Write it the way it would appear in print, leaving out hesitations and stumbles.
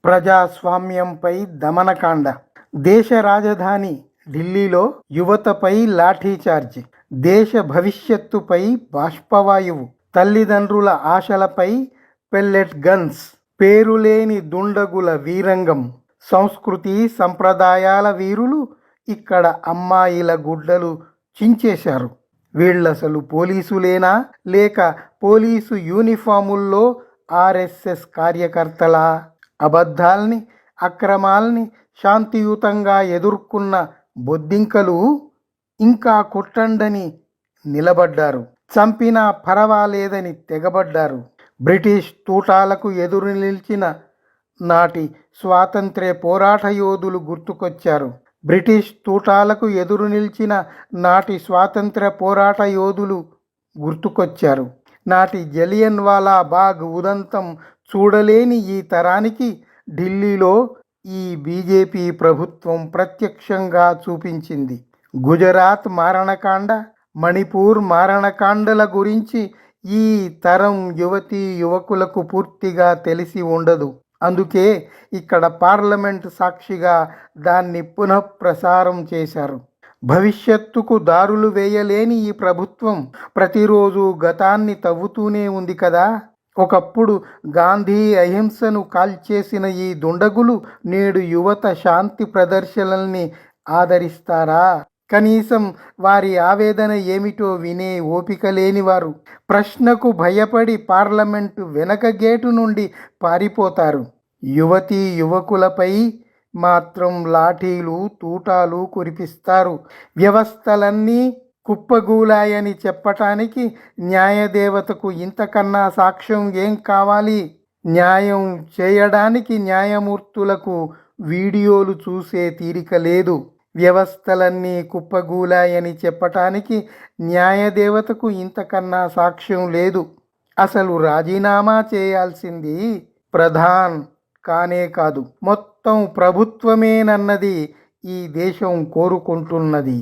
ప్రజాస్వామ్యంపై దమనకాండ. దేశ రాజధాని ఢిల్లీలో యువతపై లాఠీచార్జి. దేశ భవిష్యత్తుపై బాష్పవాయువు. తల్లిదండ్రుల ఆశలపై పెల్లెట్ గన్స్. పేరులేని దుండగుల వీరంగం. సంస్కృతి సంప్రదాయాల వీరులు ఇక్కడ అమ్మాయిల గుడ్డలు చించేశారు. వీళ్ళసలు పోలీసులేనా, లేక పోలీసు యూనిఫాముల్లో ఆర్ఎస్ఎస్ కార్యకర్తలా? అబద్ధాల్ని, అక్రమాల్ని శాంతియుతంగా ఎదుర్కొన్న బొద్దింకలు ఇంకా కొట్టండని నిలబడ్డారు. చంపినా పరవాలేదని తెగబడ్డారు. బ్రిటిష్ తూటాలకు ఎదురు నిలిచిన నాటి స్వాతంత్ర్య పోరాట యోధులు గుర్తుకొచ్చారు. బ్రిటిష్ తూటాలకు ఎదురు నిలిచిన నాటి స్వాతంత్ర్య పోరాట యోధులు గుర్తుకొచ్చారు. నాటి జలియన్ వాలా బాగ్ ఉదంతం చూడలేని ఈ తరానికి ఢిల్లీలో ఈ బీజేపీ ప్రభుత్వం ప్రత్యక్షంగా చూపించింది. గుజరాత్ మారణకాండ, మణిపూర్ మారణకాండల గురించి ఈ తరం యువతీ యువకులకు పూర్తిగా తెలిసి ఉండదు. అందుకే ఇక్కడ పార్లమెంటు సాక్షిగా దాన్ని పునఃప్రసారం చేశారు. భవిష్యత్తుకు దారులు వేయలేని ఈ ప్రభుత్వం ప్రతిరోజు గతాన్ని తవ్వుతూనే ఉంది కదా. ఒకప్పుడు గాంధీ అహింసను కాల్చేసిన ఈ దుండగులు నేడు యువత శాంతి ప్రదర్శనల్ని ఆదరిస్తారా? కనీసం వారి ఆవేదన ఏమిటో వినే ఓపిక లేనివారు ప్రశ్నకు భయపడి పార్లమెంటు వెనక గేటు నుండి పారిపోతారు. యువతీ యువకులపై మాత్రం లాఠీలు తూటాలు కురిపిస్తారు. వ్యవస్థలన్నీ కుప్పగూలాయని చెప్పటానికి న్యాయదేవతకు ఇంతకన్నా సాక్ష్యం ఏం కావాలి? న్యాయం చేయడానికి న్యాయమూర్తులకు వీడియోలు చూసే తీరిక లేదు. వ్యవస్థలన్నీ కుప్పగూలాయని చెప్పటానికి న్యాయదేవతకు ఇంతకన్నా సాక్ష్యం లేదు. అసలు రాజీనామా చేయాల్సింది ప్రధాన్ కానే కాదు, మొత్తం ప్రభుత్వమేనన్నది ఈ దేశం కోరుకుంటున్నది.